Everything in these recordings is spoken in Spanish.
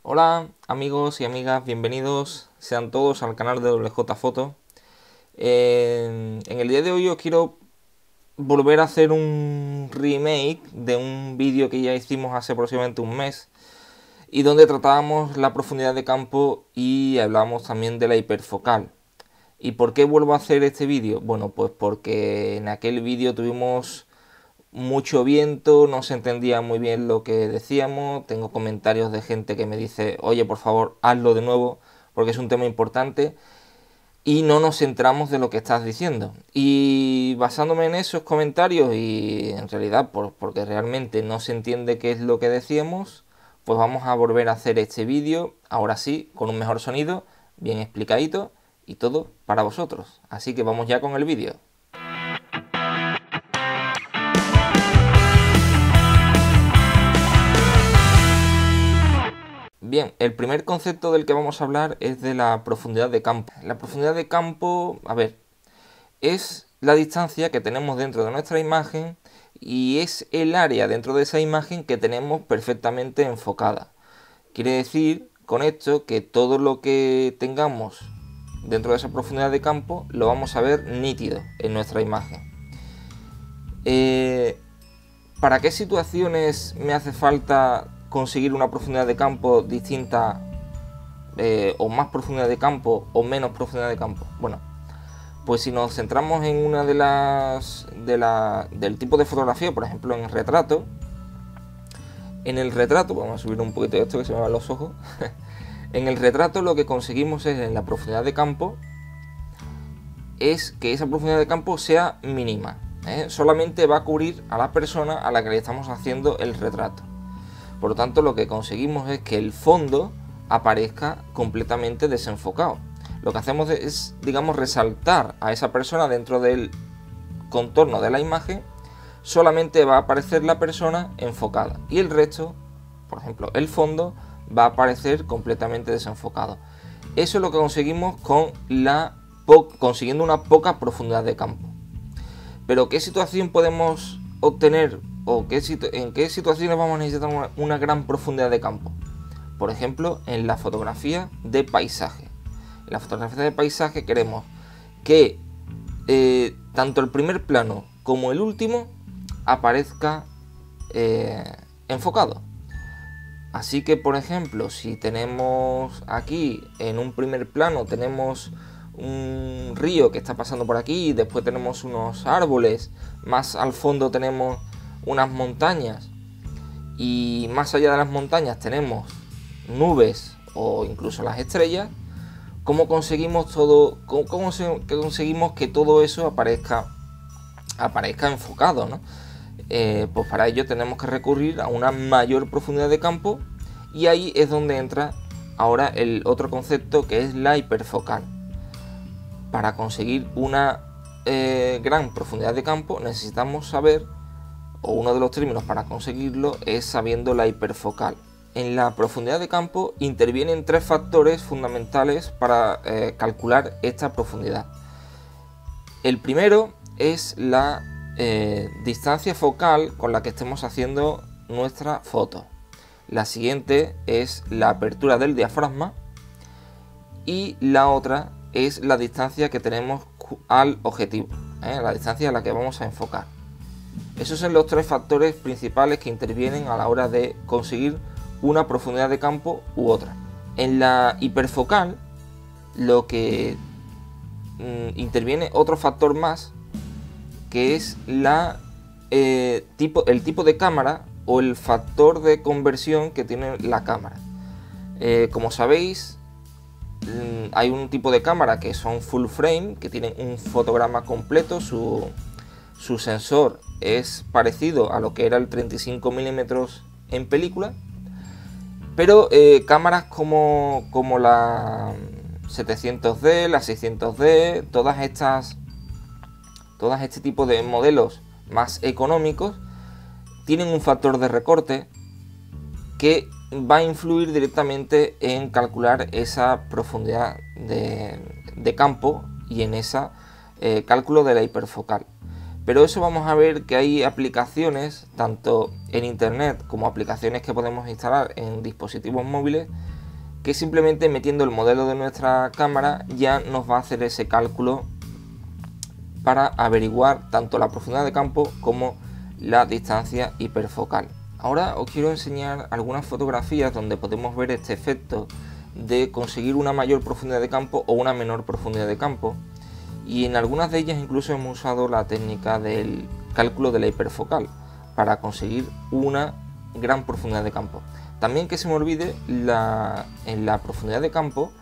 Hola amigos y amigas, bienvenidos sean todos al canal de WJ Foto. En el día de hoy os quiero volver a hacer un remake de un vídeo que ya hicimos hace aproximadamente un mes y donde tratábamos la profundidad de campo y hablábamos también de la hiperfocal. ¿Y por qué vuelvo a hacer este vídeo? Bueno, pues porque en aquel vídeo tuvimos mucho viento, no se entendía muy bien lo que decíamos, tengo comentarios de gente que me dice, oye, por favor, hazlo de nuevo, porque es un tema importante, y no nos centramos de lo que estás diciendo. Y basándome en esos comentarios, y en realidad porque realmente no se entiende qué es lo que decíamos, pues vamos a volver a hacer este vídeo, ahora sí, con un mejor sonido, bien explicadito, y todo para vosotros. Así que vamos ya con el vídeo. Bien, el primer concepto del que vamos a hablar es de la profundidad de campo. La profundidad de campo, a ver, es la distancia que tenemos dentro de nuestra imagen y es el área dentro de esa imagen que tenemos perfectamente enfocada. Quiere decir con esto que todo lo que tengamos dentro de esa profundidad de campo lo vamos a ver nítido en nuestra imagen. ¿Para qué situaciones me hace falta conseguir una profundidad de campo distinta o más profundidad de campo o menos profundidad de campo? Bueno, pues si nos centramos en una del tipo de fotografía, por ejemplo en retrato, vamos a subir un poquito de esto que se me van los ojos. En el retrato lo que conseguimos es en la profundidad de campo es que esa profundidad de campo sea mínima. Solamente va a cubrir a la persona a la que le estamos haciendo el retrato. Por lo tanto, lo que conseguimos es que el fondo aparezca completamente desenfocado. Lo que hacemos es, digamos, resaltar a esa persona dentro del contorno de la imagen. Solamente va a aparecer la persona enfocada y el resto, por ejemplo, el fondo, va a aparecer completamente desenfocado. Eso es lo que conseguimos con consiguiendo una poca profundidad de campo. Pero ¿qué situación podemos obtener o en qué situaciones vamos a necesitar una gran profundidad de campo? Por ejemplo, en la fotografía de paisaje. En la fotografía de paisaje queremos que tanto el primer plano como el último aparezca enfocado. Así que, por ejemplo, si tenemos aquí en un primer plano tenemos un río que está pasando por aquí, después tenemos unos árboles, más al fondo tenemos unas montañas y más allá de las montañas tenemos nubes o incluso las estrellas. ¿Cómo conseguimos conseguimos que todo eso aparezca enfocado, ¿no? Pues para ello tenemos que recurrir a una mayor profundidad de campo y ahí es donde entra ahora el otro concepto que es la hiperfocal. Para conseguir una gran profundidad de campo necesitamos saber, o uno de los términos para conseguirlo es sabiendo la hiperfocal. En la profundidad de campo intervienen tres factores fundamentales para calcular esta profundidad. El primero es la distancia focal con la que estemos haciendo nuestra foto. La siguiente es la apertura del diafragma y la otra es la distancia que tenemos al objetivo, la distancia a la que vamos a enfocar. Esos son los tres factores principales que intervienen a la hora de conseguir una profundidad de campo u otra. En la hiperfocal lo que interviene otro factor más, que es el tipo de cámara o el factor de conversión que tiene la cámara. Como sabéis, hay un tipo de cámara que son full frame, que tienen un fotograma completo, su sensor es parecido a lo que era el 35 mm en película, pero cámaras como la 700D, la 600D, todas este tipo de modelos más económicos tienen un factor de recorte que va a influir directamente en calcular esa profundidad de campo y en ese cálculo de la hiperfocal. Pero eso vamos a ver que hay aplicaciones tanto en internet como aplicaciones que podemos instalar en dispositivos móviles que simplemente metiendo el modelo de nuestra cámara ya nos va a hacer ese cálculo para averiguar tanto la profundidad de campo como la distancia hiperfocal. Ahora os quiero enseñar algunas fotografías donde podemos ver este efecto de conseguir una mayor profundidad de campo o una menor profundidad de campo, y en algunas de ellas incluso hemos usado la técnica del cálculo de la hiperfocal para conseguir una gran profundidad de campo. También, que se me olvide, en la profundidad de campo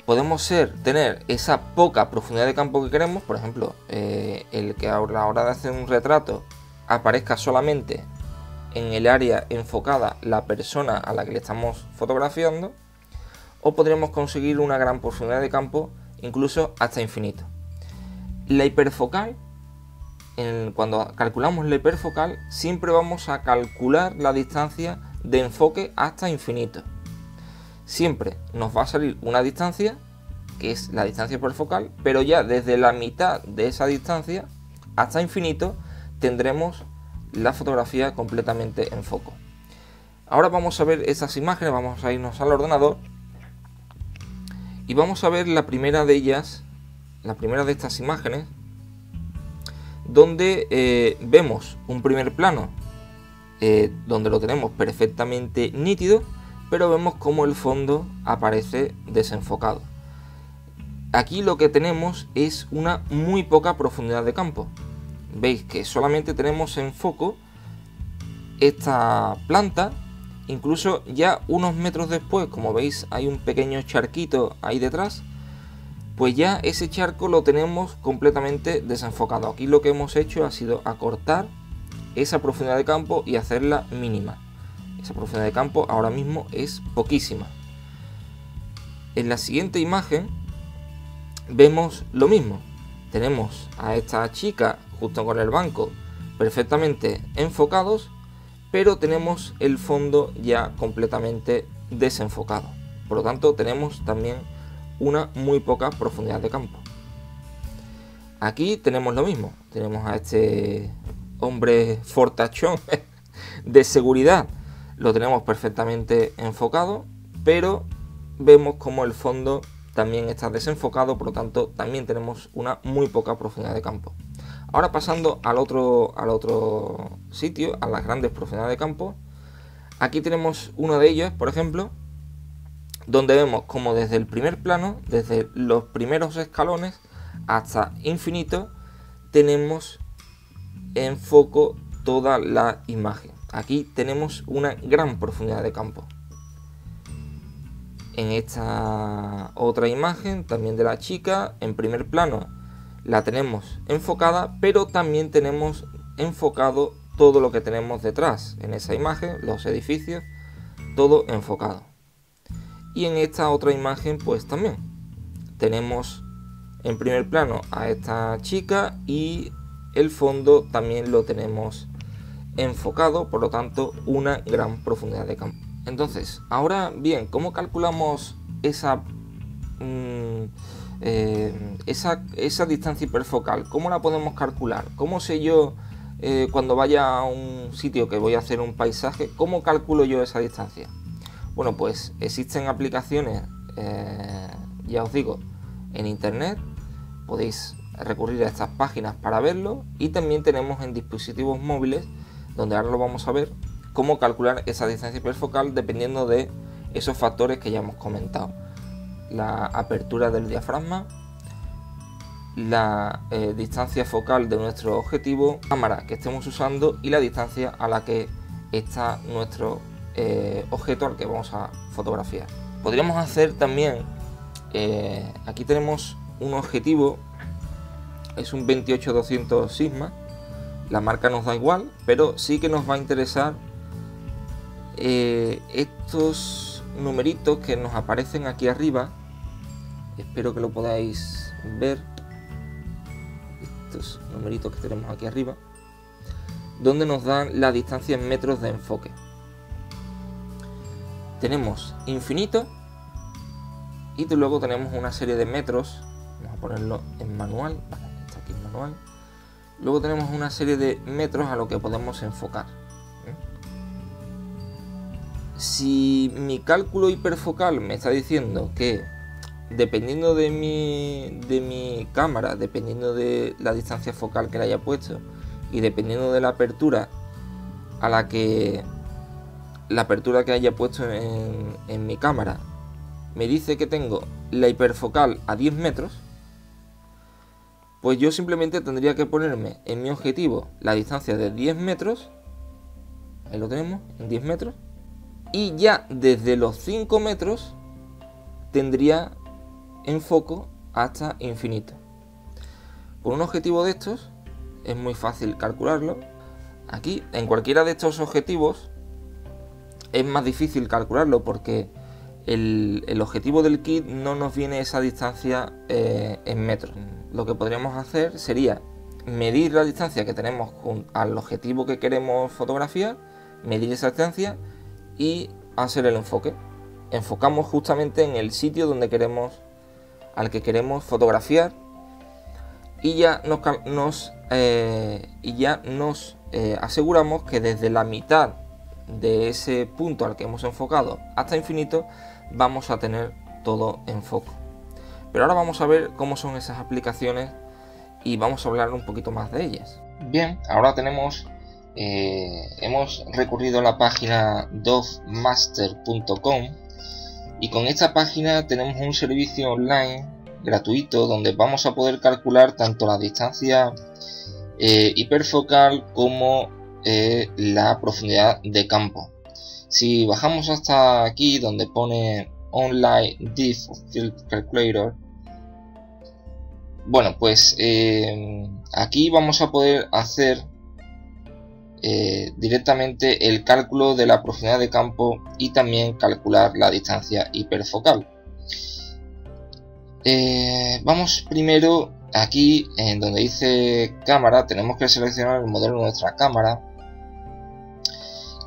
podemos tener esa poca profundidad de campo que queremos, por ejemplo, el que a la hora de hacer un retrato aparezca solamente en el área enfocada la persona a la que le estamos fotografiando, o podremos conseguir una gran profundidad de campo, incluso hasta infinito. La hiperfocal, cuando calculamos la hiperfocal, siempre vamos a calcular la distancia de enfoque hasta infinito. Siempre nos va a salir una distancia, que es la distancia hiperfocal, pero ya desde la mitad de esa distancia hasta infinito tendremos la fotografía completamente en foco. Ahora vamos a ver esas imágenes, vamos a irnos al ordenador y vamos a ver la primera de ellas, la primera de estas imágenes, donde vemos un primer plano donde lo tenemos perfectamente nítido, pero vemos como el fondo aparece desenfocado. Aquí lo que tenemos es una muy poca profundidad de campo. Veis que solamente tenemos en foco esta planta, incluso ya unos metros después, como veis hay un pequeño charquito ahí detrás, pues ya ese charco lo tenemos completamente desenfocado. Aquí lo que hemos hecho ha sido acortar esa profundidad de campo y hacerla mínima. Esa profundidad de campo ahora mismo es poquísima. En la siguiente imagen vemos lo mismo. Tenemos a esta chica justo con el banco perfectamente enfocados, pero tenemos el fondo ya completamente desenfocado. Por lo tanto, tenemos también una muy poca profundidad de campo. Aquí tenemos lo mismo. Tenemos a este hombre fortachón de seguridad. Lo tenemos perfectamente enfocado, pero vemos como el fondo también está desenfocado, por lo tanto también tenemos una muy poca profundidad de campo. Ahora pasando al otro sitio, a las grandes profundidades de campo, aquí tenemos uno de ellos, por ejemplo, donde vemos como desde el primer plano, desde los primeros escalones hasta infinito, tenemos en foco toda la imagen. Aquí tenemos una gran profundidad de campo. En esta otra imagen, también de la chica, en primer plano, la tenemos enfocada, pero también tenemos enfocado todo lo que tenemos detrás. En esa imagen, los edificios, todo enfocado. Y en esta otra imagen, pues también tenemos en primer plano a esta chica y el fondo también lo tenemos enfocado, por lo tanto, una gran profundidad de campo. Entonces, ahora bien, ¿cómo calculamos esa distancia hiperfocal? ¿Cómo la podemos calcular? ¿Cómo sé yo cuando vaya a un sitio que voy a hacer un paisaje, cómo calculo yo esa distancia? Bueno, pues existen aplicaciones, ya os digo, en internet, podéis recurrir a estas páginas para verlo, y también tenemos en dispositivos móviles, donde ahora lo vamos a ver, cómo calcular esa distancia hiperfocal dependiendo de esos factores que ya hemos comentado: la apertura del diafragma, la distancia focal de nuestro objetivo, cámara que estemos usando y la distancia a la que está nuestro objeto al que vamos a fotografiar. Podríamos hacer también, aquí tenemos un objetivo, es un 28-200 Sigma, la marca nos da igual, pero sí que nos va a interesar estos numeritos que nos aparecen aquí arriba. Espero que lo podáis ver, estos numeritos que tenemos aquí arriba, donde nos dan la distancia en metros de enfoque. Tenemos infinito y luego tenemos una serie de metros. Vamos a ponerlo en manual, vale, está aquí en manual. Luego tenemos una serie de metros a lo que podemos enfocar. Si mi cálculo hiperfocal me está diciendo que dependiendo de mi cámara, dependiendo de la distancia focal que le haya puesto y dependiendo de la apertura que haya puesto en mi cámara, me dice que tengo la hiperfocal a 10 metros, pues yo simplemente tendría que ponerme en mi objetivo la distancia de 10 metros, ahí lo tenemos, en 10 metros, y ya desde los 5 metros tendría enfoco hasta infinito. Por un objetivo de estos es muy fácil calcularlo. Aquí, en cualquiera de estos objetivos, es más difícil calcularlo porque el objetivo del kit no nos viene esa distancia en metros. Lo que podríamos hacer sería medir la distancia que tenemos al objetivo que queremos fotografiar, medir esa distancia y hacer el enfoque. Enfocamos justamente en el sitio al que queremos fotografiar y ya nos aseguramos que desde la mitad de ese punto al que hemos enfocado hasta infinito vamos a tener todo en foco. Pero ahora vamos a ver cómo son esas aplicaciones y vamos a hablar un poquito más de ellas. Bien, ahora hemos recurrido a la página dovemaster.com y con esta página tenemos un servicio online gratuito donde vamos a poder calcular tanto la distancia hiperfocal como la profundidad de campo. Si bajamos hasta aquí donde pone Online Depth of Field Calculator, bueno, pues aquí vamos a poder hacer directamente el cálculo de la profundidad de campo y también calcular la distancia hiperfocal. Vamos primero aquí en donde dice cámara, tenemos que seleccionar el modelo de nuestra cámara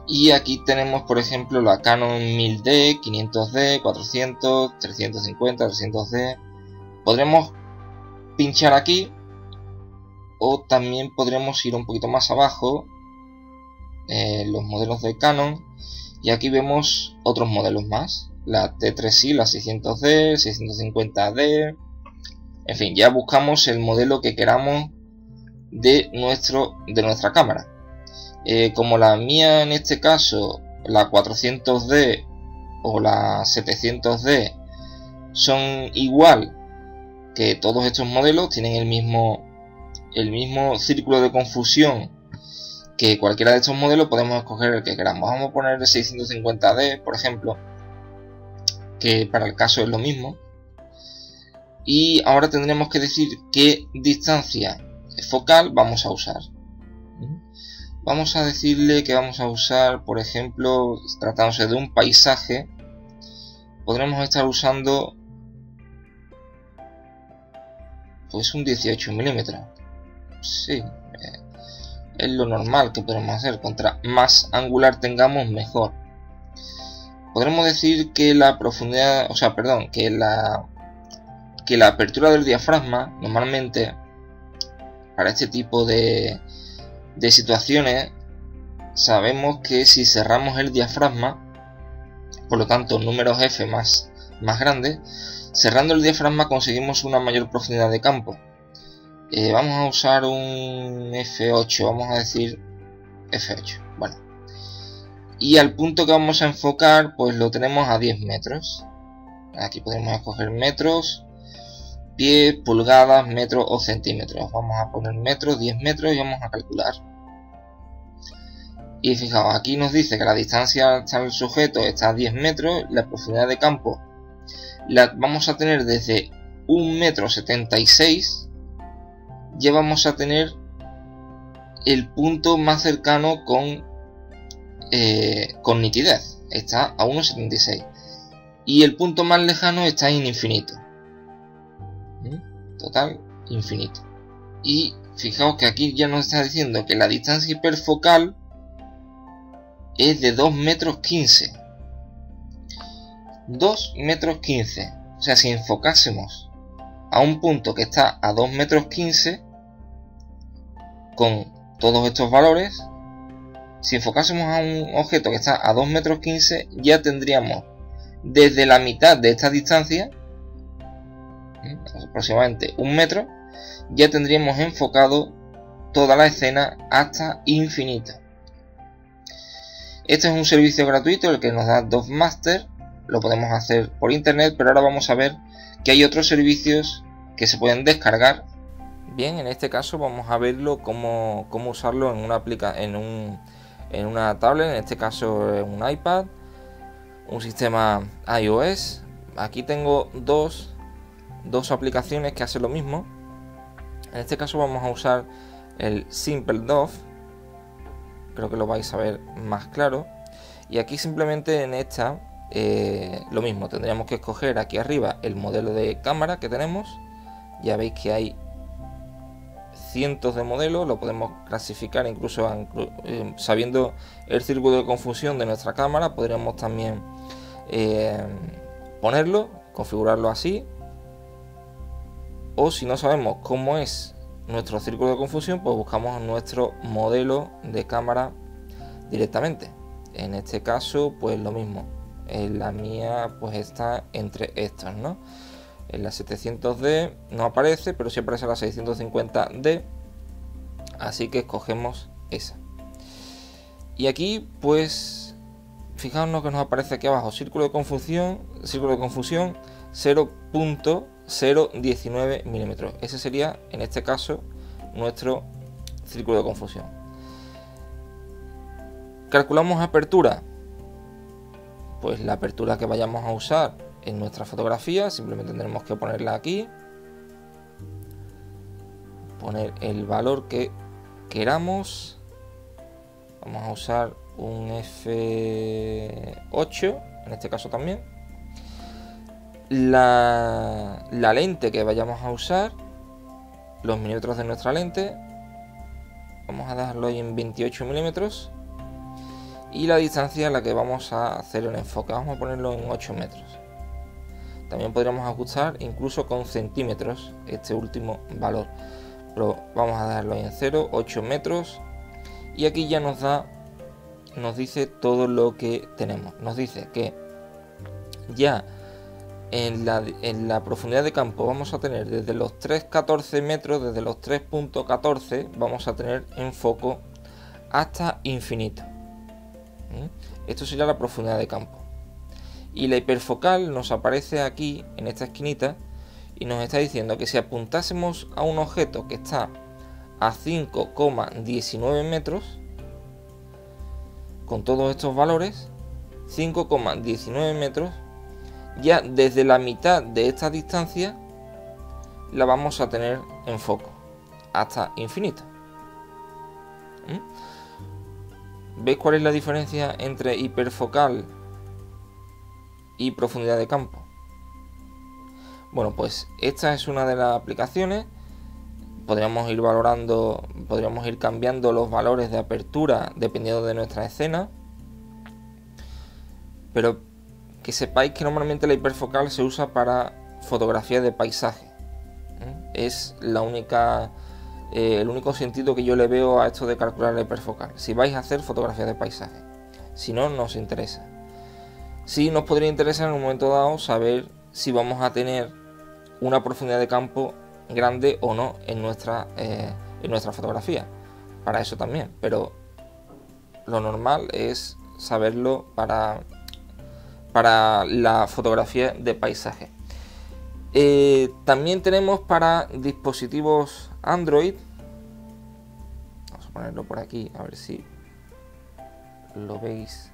y aquí tenemos por ejemplo la Canon 1000D, 500D, 400, 350, 300D. Podremos pinchar aquí o también podremos ir un poquito más abajo los modelos de Canon y aquí vemos otros modelos más, la T3i, la 600D, 650D, en fin, ya buscamos el modelo que queramos de nuestra cámara. Como la mía en este caso, la 400D o la 700D son igual que todos estos modelos, tienen el mismo círculo de confusión que cualquiera de estos modelos, podemos escoger el que queramos. Vamos a poner el 650D, por ejemplo, que para el caso es lo mismo. Y ahora tendremos que decir qué distancia focal vamos a usar. Vamos a decirle que vamos a usar, por ejemplo, tratándose de un paisaje, podremos estar usando pues un 18 milímetros. Sí, es lo normal que podemos hacer. Contra más angular tengamos, mejor. Podremos decir que la profundidad, que la apertura del diafragma, normalmente para este tipo de situaciones, sabemos que si cerramos el diafragma, por lo tanto números F más grandes, cerrando el diafragma conseguimos una mayor profundidad de campo. Vamos a usar un F8, vamos a decir F8, vale. Y al punto que vamos a enfocar, pues lo tenemos a 10 metros. Aquí podemos escoger metros, pies, pulgadas, metros o centímetros. Vamos a poner metros, 10 metros y vamos a calcular. Y fijaos, aquí nos dice que la distancia hasta el sujeto está a 10 metros, la profundidad de campo la vamos a tener desde 1,76 m. Ya vamos a tener el punto más cercano con nitidez, está a 1,76 m, y el punto más lejano está en infinito, total infinito. Y fijaos que aquí ya nos está diciendo que la distancia hiperfocal es de 2,15 m. 2,15 m. O sea, si enfocásemos a un punto que está a 2,15 m con todos estos valores, si enfocásemos a un objeto que está a 2,15 m, ya tendríamos desde la mitad de esta distancia, aproximadamente 1 metro, ya tendríamos enfocado toda la escena hasta infinito. Este es un servicio gratuito, el que nos da DovMaster. Lo podemos hacer por internet, pero ahora vamos a ver que hay otros servicios que se pueden descargar. Bien, en este caso vamos a verlo cómo usarlo en una tablet, en este caso en un iPad, un sistema iOS. Aquí tengo dos aplicaciones que hacen lo mismo. En este caso vamos a usar el Simple Dov, creo que lo vais a ver más claro. Y aquí simplemente en esta lo mismo, tendríamos que escoger aquí arriba el modelo de cámara que tenemos. Ya veis que hay cientos de modelos, lo podemos clasificar incluso sabiendo el círculo de confusión de nuestra cámara, podríamos también ponerlo, configurarlo así. O si no sabemos cómo es nuestro círculo de confusión, pues buscamos nuestro modelo de cámara directamente. En este caso, pues lo mismo. En la mía, pues está entre estos, ¿no? En la 700D no aparece, pero sí aparece la 650D. Así que escogemos esa. Y aquí, pues, fijaos lo que nos aparece aquí abajo. Círculo de confusión 0.019 milímetros. Ese sería, en este caso, nuestro círculo de confusión. Calculamos apertura. Pues la apertura que vayamos a usar en nuestra fotografía, simplemente tendremos que ponerla aquí, poner el valor que queramos. Vamos a usar un f8 en este caso también. La lente que vayamos a usar, los milímetros de nuestra lente, vamos a dejarlo ahí en 28 milímetros. Y la distancia a la que vamos a hacer el enfoque, vamos a ponerlo en 8 metros. También podríamos ajustar incluso con centímetros este último valor, pero vamos a dejarlo ahí en 0, 8 metros. Y aquí ya nos dice todo lo que tenemos. Nos dice que ya en la profundidad de campo vamos a tener desde los 3,14 metros, desde los 3,14 vamos a tener en foco hasta infinito. Esto sería la profundidad de campo. Y la hiperfocal nos aparece aquí en esta esquinita y nos está diciendo que si apuntásemos a un objeto que está a 5,19 metros, con todos estos valores, 5,19 metros, ya desde la mitad de esta distancia la vamos a tener en foco hasta infinito. ¿Veis cuál es la diferencia entre hiperfocal y profundidad de campo? Bueno, pues esta es una de las aplicaciones. Podríamos ir valorando, podríamos ir cambiando los valores de apertura dependiendo de nuestra escena. Pero que sepáis que normalmente la hiperfocal se usa para fotografía de paisaje. Es la única... el único sentido que yo le veo a esto de calcular la hiperfocal, si vais a hacer fotografía de paisaje. Si no, no os interesa. Sí nos podría interesar en un momento dado saber si vamos a tener una profundidad de campo grande o no en nuestra fotografía. Para eso también, pero lo normal es saberlo para la fotografía de paisaje. También tenemos para dispositivos Android, vamos a ponerlo por aquí a ver si lo veis.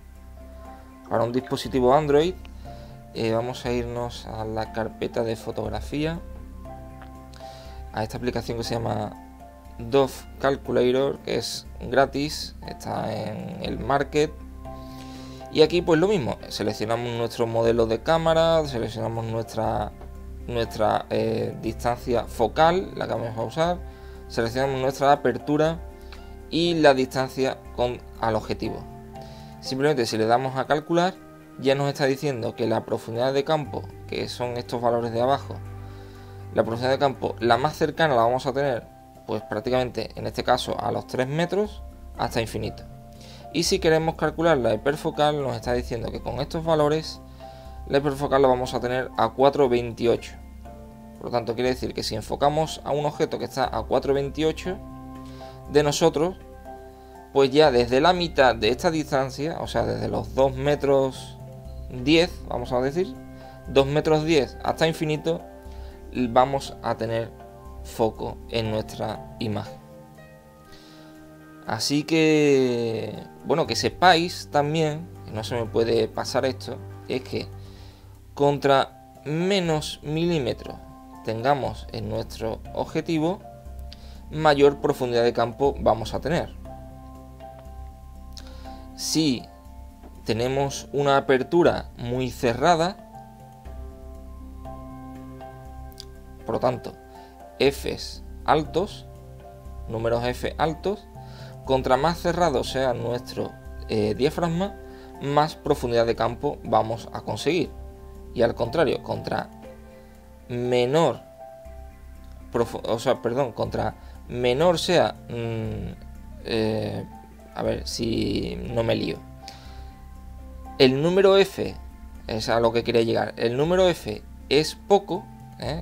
Para un dispositivo Android vamos a irnos a la carpeta de fotografía, a esta aplicación que se llama Dov Calculator, que es gratis, está en el Market. Y aquí pues lo mismo, seleccionamos nuestro modelo de cámara, seleccionamos nuestra distancia focal, la que vamos a usar, seleccionamos nuestra apertura y la distancia al objetivo. Simplemente si le damos a calcular, ya nos está diciendo que la profundidad de campo, que son estos valores de abajo, la profundidad de campo la más cercana la vamos a tener pues prácticamente en este caso a los 3 metros hasta infinito. Y si queremos calcular la hiperfocal, nos está diciendo que con estos valores la hiperfocal la vamos a tener a 4,28. Por lo tanto, quiere decir que si enfocamos a un objeto que está a 4,28 de nosotros, pues ya desde la mitad de esta distancia, o sea, desde los 2,10 metros, vamos a decir, 2,10 metros hasta infinito, vamos a tener foco en nuestra imagen. Así que, bueno, que sepáis también, que no se me puede pasar esto, es que contra menos milímetros tengamos en nuestro objetivo, mayor profundidad de campo vamos a tener. Si tenemos una apertura muy cerrada, por lo tanto, Fs altos, números F altos, contra más cerrado sea nuestro diafragma, más profundidad de campo vamos a conseguir. Y al contrario, contra menor, contra menor sea, a ver si no me lío. El número F es a lo que quería llegar. El número F es poco,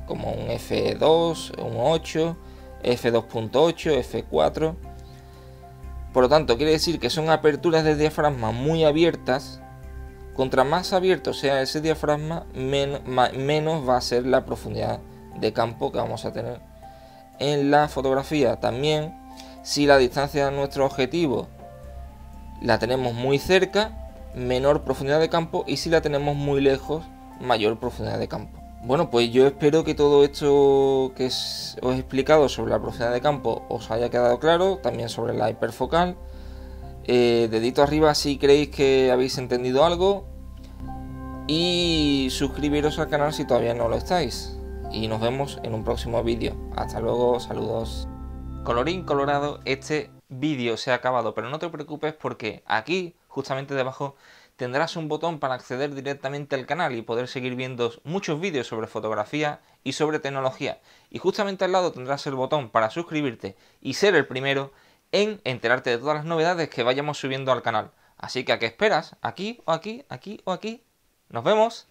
como un F2, un 8, F2.8, F4. Por lo tanto, quiere decir que son aperturas de diafragma muy abiertas. Contra más abierto sea ese diafragma, menos va a ser la profundidad de campo que vamos a tener en la fotografía. También, si la distancia de nuestro objetivo la tenemos muy cerca, menor profundidad de campo, y si la tenemos muy lejos, mayor profundidad de campo. Bueno, pues yo espero que todo esto que os he explicado sobre la profundidad de campo os haya quedado claro, también sobre la hiperfocal. Dedito arriba si creéis que habéis entendido algo, y suscribiros al canal si todavía no lo estáis. Y nos vemos en un próximo vídeo. Hasta luego, saludos. Colorín colorado, este vídeo se ha acabado, pero no te preocupes porque aquí, justamente debajo, tendrás un botón para acceder directamente al canal y poder seguir viendo muchos vídeos sobre fotografía y sobre tecnología. Y justamente al lado tendrás el botón para suscribirte y ser el primero en enterarte de todas las novedades que vayamos subiendo al canal. Así que ¿a qué esperas? ¿Aquí o aquí? ¿Aquí o aquí? ¡Nos vemos!